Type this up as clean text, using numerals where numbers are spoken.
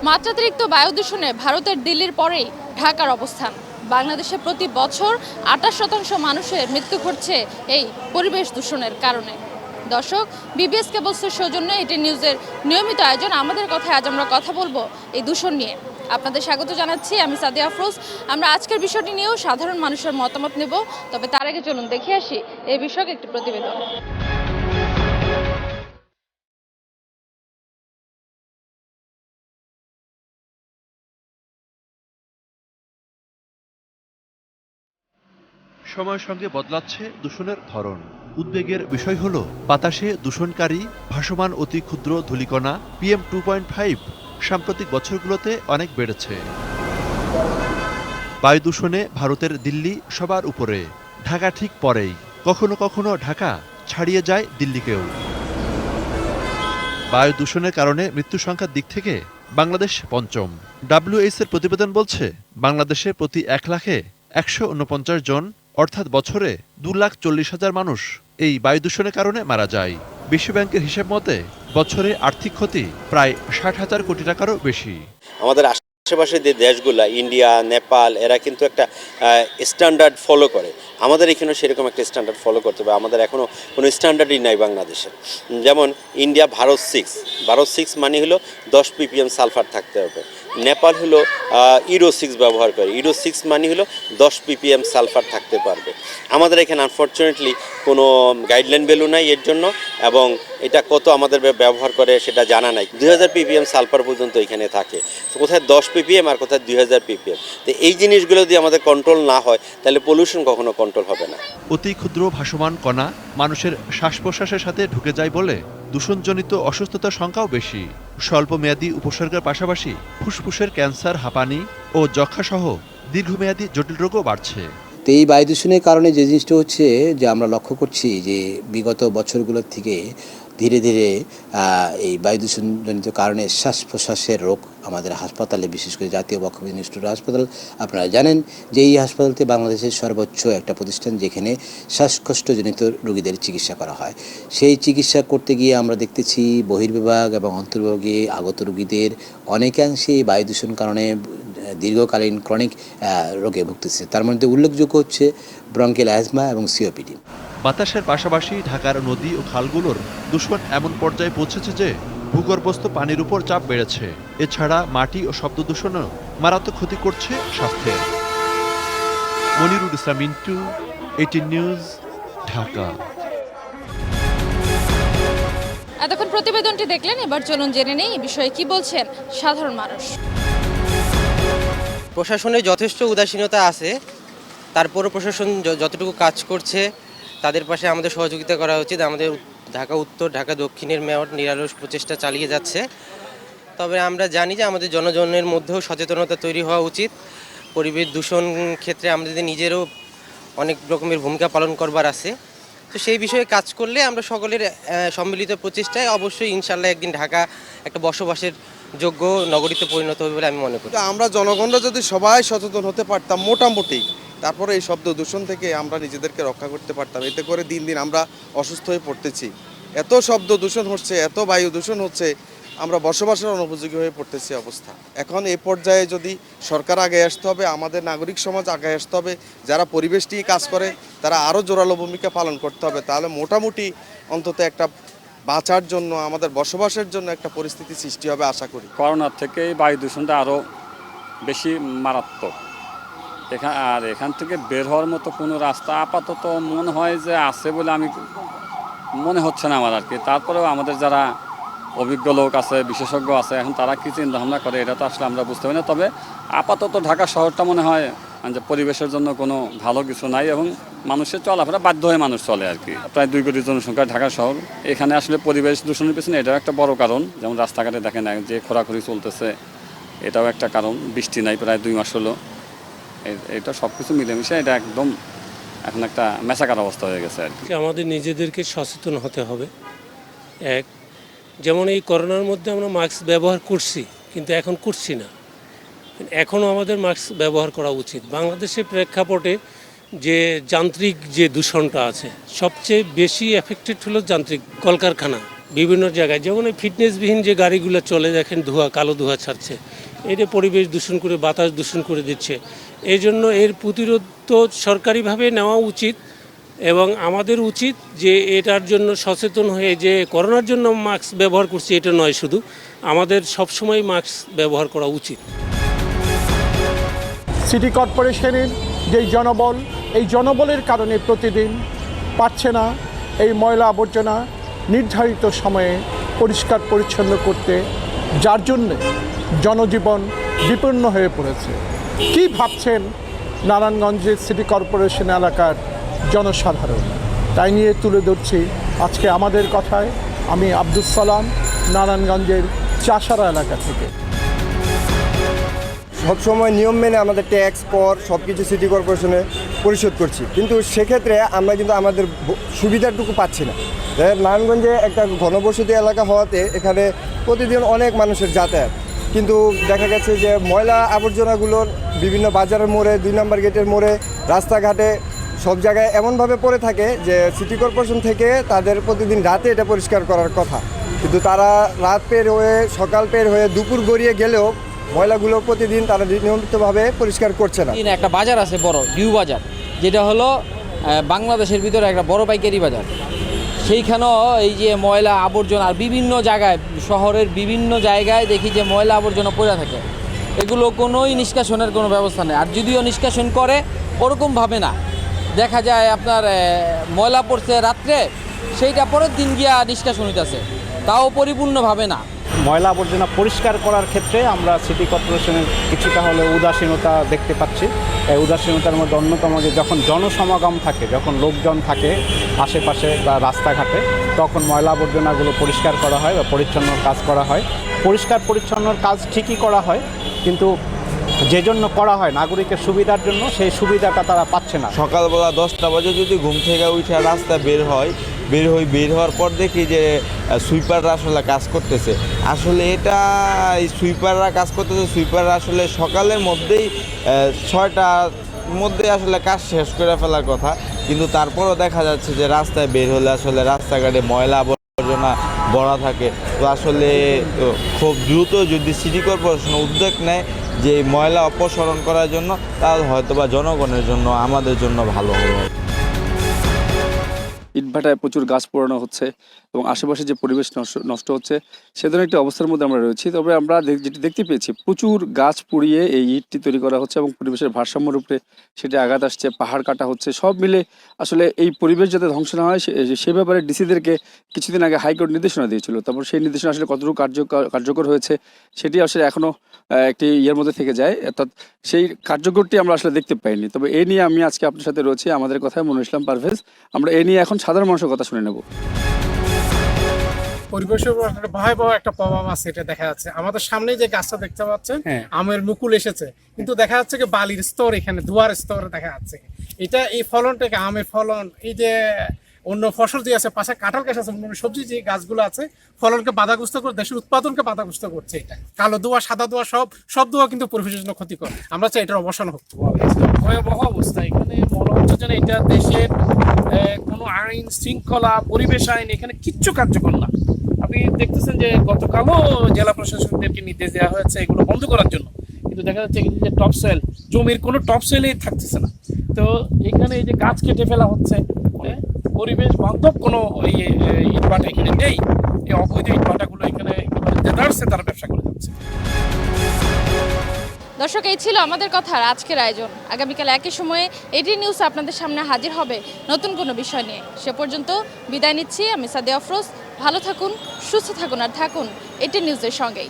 মাত্রাতিরিক্ত বায়ু দূষণে ভারতের দিল্লির পরেই ঢাকার অবস্থান। বাংলাদেশে প্রতি বছর ২৮% মানুষের মৃত্যু ঘটছে এই পরিবেশ দূষণের কারণে। দর্শক, বিবিএস কেবলসের সৌজন্যে এটি নিউজের নিয়মিত আয়োজন আমাদের কথায় আজ আমরা কথা বলবো এই দূষণ নিয়ে। আপনাদের স্বাগত জানাচ্ছি, আমি সাদিয়া আফরোজ। আমরা আজকের বিষয়টি নিয়েও সাধারণ মানুষের মতামত নেব, তবে তার আগে চলুন দেখে আসি এই বিষয়ক একটি প্রতিবেদন। সময়ের সঙ্গে বদলাচ্ছে দূষণের ধরন। উদ্বেগের বিষয় হলো বাতাসে দূষণকারী ভাসমান অতি ক্ষুদ্র ধূলিকণা PM2.5 সাম্প্রতিক বছরগুলোতে অনেক বেড়েছে। বায়ু দূষণে ভারতের দিল্লি সবার উপরে, ঢাকা ঠিক পরেই। কখনো কখনো ঢাকা ছাড়িয়ে যায় দিল্লিকেও। বায়ু দূষণের কারণে মৃত্যু সংখ্যার দিক থেকে বাংলাদেশ পঞ্চম। WHO এর প্রতিবেদন বলছে বাংলাদেশে প্রতি 1 লাখে 149 জন, অর্থাৎ বছরে 2,40,000 মানুষ এই বায়ু দূষণের কারণে মারা যায়। বিশ্বব্যাংকের হিসেব মতে বছরে আর্থিক ক্ষতি প্রায় 60,000 কোটি টাকারও বেশি। আমাদের আশেপাশে যে দেশগুলো, ইন্ডিয়া, নেপাল, এরা কিন্তু একটা স্ট্যান্ডার্ড ফলো করে। আমাদের এখানেও সেরকম একটা স্ট্যান্ডার্ড ফলো করতে হবে। আমাদের এখনও কোনো স্ট্যান্ডার্ডই নাই বাংলাদেশে। যেমন ইন্ডিয়া ভারত 6 মানে হলো 10 ppm সালফার থাকতে হবে। নেপাল হলো ইউরো 6 ব্যবহার করে, ইউরো 6 মানে হলো 10 ppm সালফার থাকতে পারবে। আমাদের এখানে আনফর্চুনেটলি কোনো গাইডলাইন ভ্যালু নাই এর জন্য, এবং এটা কত আমাদের ব্যবহার করে সেটা জানা নাই। 2000 ppm সালফার পর্যন্ত এখানে থাকে। তো কোথায় 10 ppm আর কোথায় 2000 ppm। তো এই জিনিসগুলো যদি আমাদের কন্ট্রোল না হয় তাহলে পলিউশন কখনো কন্ট্রোল হবে না। অতি ক্ষুদ্র ভাসমান কণা মানুষের শ্বাস প্রশ্বাসের সাথে ঢুকে যায় বলে দূষণজনিত অসুস্থতার সংখ্যাও বেশি। স্বল্পমেয়াদী উপসর্গের পাশাপাশি ফুসফুসের ক্যান্সার, হাঁপানি ও যক্ষ্মাসহ দীর্ঘমেয়াদী জটিল রোগও বাড়ছে। তো এই বায়ু দূষণের কারণে যে জিনিসটা হচ্ছে যে আমরা লক্ষ্য করছি যে বিগত বছরগুলোর থেকে ধীরে ধীরে এই বায়ু দূষণজনিত কারণে শ্বাস প্রশ্বাসের রোগ আমাদের হাসপাতালে, বিশেষ করে জাতীয় বক্ষব্যাধি নিষ্ঠুর হাসপাতাল, আপনারা জানেন যে এই হাসপাতালটি বাংলাদেশের সর্বোচ্চ একটা প্রতিষ্ঠান যেখানে শ্বাসকষ্টজনিত রোগীদের চিকিৎসা করা হয়। সেই চিকিৎসা করতে গিয়ে আমরা দেখতেছি বহির্বিভাগ এবং অন্তর্বিভাগে আগত রোগীদের অনেকাংশেই বায়ু দূষণ কারণে দীর্ঘকালীন ক্রনিক রোগে ভুগতেছে। তার মধ্যে উল্লেখযোগ্য হচ্ছে ব্রঙ্কিয়াল অ্যাজমা এবং COPD। বাতাসের পাশাপাশি ঢাকার নদী ও খালগুলোর দূষণ এমন পর্যায়ে পৌঁছেছে যে ভূগর্ভস্থ পানির উপর চাপ বেড়েছে। এছাড়া মাটি ও শব্দ দূষণও মারাত্মক ক্ষতি করছে স্বাস্থ্যের। মনিরুল ইসলাম মিন্টু, 18 নিউজ, ঢাকা। এতক্ষণ প্রতিবেদনটি দেখলেন, এবার চলুন জেনে নেই এই বিষয়ে কি বলছেন সাধারণ মানুষ। প্রশাসনের যথেষ্ট উদাসীনতা আছে, তারপরও প্রশাসন যতটুকু কাজ করছে তাদের পাশে আমাদের সহযোগিতা করা উচিত। আমাদের ঢাকা উত্তর, ঢাকা দক্ষিণের মেয়র নিরলস প্রচেষ্টা চালিয়ে যাচ্ছে। তবে আমরা জানি যে আমাদের জনগণের মধ্যেও সচেতনতা তৈরি হওয়া উচিত। পরিবেশ দূষণ ক্ষেত্রে আমাদের নিজেরও অনেক রকমের ভূমিকা পালন করবার আছে। তো সেই বিষয়ে কাজ করলে আমরা সকলের সম্মিলিত প্রচেষ্টায় অবশ্যই ইনশাল্লাহ একদিন ঢাকা একটা বসবাসের যোগ্য নগরীতে পরিণত হবে বলে আমি মনে করি। আমরা জনগণরা যদি সবাই সচেতন হতে পারতাম মোটামুটি, তারপরে এই শব্দ দূষণ থেকে আমরা নিজেদেরকে রক্ষা করতে পারতাম। এতে করে দিন দিন আমরা অসুস্থ হয়ে পড়তেছি। এত শব্দ দূষণ হচ্ছে, এত বায়ু দূষণ হচ্ছে, আমরা বসবাসের অনুপযোগী হয়ে পড়তেছি অবস্থা। এখন এই পর্যায়ে যদি সরকার আগে আসতে হবে, আমাদের নাগরিক সমাজ আগে আসতে হবে, যারা পরিবেশ নিয়ে কাজ করে তারা আরও জোরালো ভূমিকা পালন করতে হবে। তাহলে মোটামুটি অন্তত একটা বাঁচার জন্য, আমাদের বসবাসের জন্য একটা পরিস্থিতি সৃষ্টি হবে আশা করি। করোনার থেকে বায়ু দূষণটা আরও বেশি মারাত্মক। এখান থেকে বের হওয়ার মতো কোনো রাস্তা আপাতত মনে হয় যে আছে বলে আমি মনে হচ্ছে না আমার আর কি। তারপরেও আমাদের যারা অভিজ্ঞ লোক আছে, বিশেষজ্ঞ আছে, এখন তারা কী চিন্তা ভাবনা করে এটা তো আসলে আমরা বুঝতে পারি না। তবে আপাতত ঢাকা শহরটা মনে হয় যে পরিবেশের জন্য কোনো ভালো কিছু নাই, এবং মানুষের চলাফেরা বাধ্য হয়ে মানুষ চলে আর কি। প্রায় 2 কোটি জনসংখ্যা ঢাকা শহর। এখানে আসলে পরিবেশ দূষণের পিছনে এটাও একটা বড় কারণ। যেমন রাস্তাঘাটে দেখেন যে খোরাখুরি চলতেছে, এটাও একটা কারণ। বৃষ্টি নাই প্রায় 2 মাস হলো। এটা সব কিছু মিলেমিশে এটা একদম এখন একটা মেসাকার অবস্থা হয়ে গেছে আর কি। আমাদের নিজেদেরকে সচেতন হতে হবে। যেমন এই করোনার মধ্যে আমরা মাস্ক ব্যবহার করছি, কিন্তু এখন করছি না। এখনও আমাদের মাস্ক ব্যবহার করা উচিত। বাংলাদেশের প্রেক্ষাপটে যে যান্ত্রিক যে দূষণটা আছে, সবচেয়ে বেশি এফেক্টেড হলো যান্ত্রিক কলকারখানা। বিভিন্ন জায়গায়, যেমন এই ফিটনেসবিহীন যে গাড়িগুলো চলে, দেখেন ধোঁয়া, কালো ধোঁয়া ছাড়ছে, এটা পরিবেশ দূষণ করে, বাতাস দূষণ করে দিচ্ছে। এই জন্য এর প্রতিরোধ তো সরকারিভাবে নেওয়া উচিত, এবং আমাদের উচিত যে এটার জন্য সচেতন হয়ে, যে করোনার জন্য মাস্ক ব্যবহার করছি এটা নয়, শুধু আমাদের সবসময় মাস্ক ব্যবহার করা উচিত। সিটি কর্পোরেশনের যেই জনবল, এই জনবলের কারণে প্রতিদিন পারছে না এই ময়লা আবর্জনা নির্ধারিত সময়ে পরিষ্কার পরিচ্ছন্ন করতে, যার জন্যে জনজীবন বিপন্ন হয়ে পড়েছে। কি ভাবছেন নারায়ণগঞ্জের সিটি কর্পোরেশন এলাকার জনসাধারণ, তাই নিয়ে তুলে ধরছি আজকে আমাদের কথায়। আমি আব্দুল সালাম, নারায়ণগঞ্জের চাষারা এলাকা থেকে। সবসময় নিয়ম মেনে আমাদের ট্যাক্স, কর সব কিছু সিটি কর্পোরেশনে পরিশোধ করছি, কিন্তু সেক্ষেত্রে আমরা কিন্তু আমাদের সুবিধাটুকু পাচ্ছি না। নারায়ণগঞ্জে একটা ঘনবসতি এলাকা হওয়াতে এখানে প্রতিদিন অনেক মানুষের যাতায়াত, কিন্তু দেখা গেছে যে ময়লা আবর্জনাগুলোর বিভিন্ন বাজারের মোড়ে, 2 নম্বর গেটের মোড়ে, রাস্তাঘাটে সব জায়গায় এমনভাবে পড়ে থাকে যে সিটি কর্পোরেশন থেকে তাদের প্রতিদিন রাতে এটা পরিষ্কার করার কথা, কিন্তু তারা রাত পের হয়ে, সকাল পের হয়ে, দুপুর গড়িয়ে গেলেও ময়লাগুলো প্রতিদিন তারা নিয়মিতভাবে পরিষ্কার করছে না। একটা বাজার আছে বড়, নিউ বাজার, যেটা হলো বাংলাদেশের ভিতরে একটা বড় পাইকারি বাজার। সেইখানেও এই যে ময়লা আবর্জনা, আর বিভিন্ন জায়গায়, শহরের বিভিন্ন জায়গায় দেখি যে ময়লা আবর্জনা পড়ে থাকে, এগুলো কোনোই নিষ্কাশনের কোনো ব্যবস্থা নেই। আর যদিও নিষ্কাশন করে ওরকমভাবে না, দেখা যায় আপনার ময়লা পড়ছে রাত্রে, সেইটা পরের দিন গিয়া নিষ্কাশন হইতেছে, তাও পরিপূর্ণভাবে না। ময়লা আবর্জনা পরিষ্কার করার ক্ষেত্রে আমরা সিটি কর্পোরেশনের কিছুটা হলে উদাসীনতা দেখতে পাচ্ছি। এই উদাসীনতার মধ্যে অন্যতম যে যখন জনসমাগম থাকে, যখন লোকজন থাকে আশেপাশে বা রাস্তাঘাটে, তখন ময়লা আবর্জনাগুলো পরিষ্কার করা হয় বা পরিচ্ছন্নর কাজ করা হয়। পরিষ্কার পরিচ্ছন্নর কাজ ঠিকই করা হয়, কিন্তু যে জন্য করা হয় নাগরিকের সুবিধার জন্য, সেই সুবিধাটা তারা পাচ্ছে না। সকালবেলা 10টা বাজে যদি ঘুম থেকে উঠে রাস্তায় বের হওয়ার পর দেখি যে সুইপাররা আসলে কাজ করতেছে। আসলে এটা এই সুইপাররা কাজ করতেছে, সুইপাররা আসলে সকালের মধ্যেই 6টার মধ্যে আসলে কাজ শেষ করে ফেলার কথা, কিন্তু তারপরও দেখা যাচ্ছে যে রাস্তায় বের হলে আসলে রাস্তাঘাটে ময়লা আবর্জনা ভরা থাকে। তো আসলে খুব দ্রুত যদি সিটি কর্পোরেশন উদ্যোগ নেয় যে ময়লা অপসারণ করার জন্য, তাহলে হয়তো বা জনগণের জন্য, আমাদের জন্য ভালো হবে। ইটভাটায় প্রচুর গাছ পোড়ানো হচ্ছে এবং আশেপাশে যে পরিবেশ নষ্ট হচ্ছে, সে ধরনের একটি অবস্থার মধ্যে আমরা রয়েছি। তবে আমরা যেটি দেখতে পেয়েছি, প্রচুর গাছ পুড়িয়ে এই ইটটি তৈরি করা হচ্ছে এবং পরিবেশের ভারসাম্যের উপরে সেটি আঘাত আসছে, পাহাড় কাটা হচ্ছে। সব মিলে আসলে এই পরিবেশ যাতে ধ্বংস না হয় সে ব্যাপারে ডিসিদেরকে কিছুদিন আগে হাইকোর্ট নির্দেশনা দিয়েছিল। তারপর সেই নির্দেশনা আসলে কতটুকু কার্যকর হয়েছে সেটি আসলে এখনও একটি ইয়ের মধ্যে থেকে যায়, অর্থাৎ সেই কার্যকরটি আমরা আসলে দেখতে পাইনি। তবে এ নিয়ে আমি আজকে আপনার সাথে রয়েছি, আমাদের কথায় মনির ইসলাম পারভেজ। আমরা এ নিয়ে এখন সাধারণ মানুষের কথা শুনে নেব। পরিবেশের উপর একটা ভয়াবহ একটা প্রভাব আছে, এটা দেখা যাচ্ছে। আমাদের সামনে যে গাছটা দেখতে পাচ্ছেন, আমের মুকুল এসেছে, কিন্তু দেখা যাচ্ছে কি বালির স্তর, এখানে ধোয়ার স্তর দেখা যাচ্ছে। এটা এই ফলনটাকে, আমের ফলন, এই যে অন্য ফসল যে আছে, পাশে কাঁঠাল গাছ আছে, অন্য সবজি যে গাছগুলো আছে, ফলনকে বাধাগ্রস্ত করে, দেশের উৎপাদনকে বাধাগ্রস্ত করছে। এটা কালো ধোঁয়া, সাদা ধোঁয়া, সব ধোঁয়া কিন্তু পরিবেশের জন্য ক্ষতিকর। আমরা চাই এটার অবসান হোক। ভয়াবহ অবস্থা। এখানে মনে হচ্ছে যেন এটা দেশের কোনো আইন শৃঙ্খলা, পরিবেশ আইন এখানে কিচ্ছু কার্যকর না। আপনি দেখতেছেন যে গতকালও জেলা প্রশাসনদেরকে নির্দেশ দেওয়া হয়েছে এগুলো বন্ধ করার জন্য, কিন্তু দেখা যাচ্ছে যে টপ সয়েল, জমির কোনো টপ সয়েলেই থাকতেছে না। তো এখানে এই যে গাছ কেটে ফেলা হচ্ছে, পরিবেশ বান্ধব কোনো ইটভাটা এখানে নেই। এই অবৈধ ইটভাটাগুলো এখানে দেদারসে তারা ব্যবসা করে যাচ্ছে। দর্শক, এই ছিল আমাদের কথার আজকের আয়োজন। আগামীকাল একই সময়ে এটি নিউজ আপনাদের সামনে হাজির হবে নতুন কোনো বিষয় নিয়ে। সে পর্যন্ত বিদায় নিচ্ছি। আমি সাদিয়া আফরোজ। ভালো থাকুন, সুস্থ থাকুন, আর থাকুন এটি নিউজের সঙ্গেই।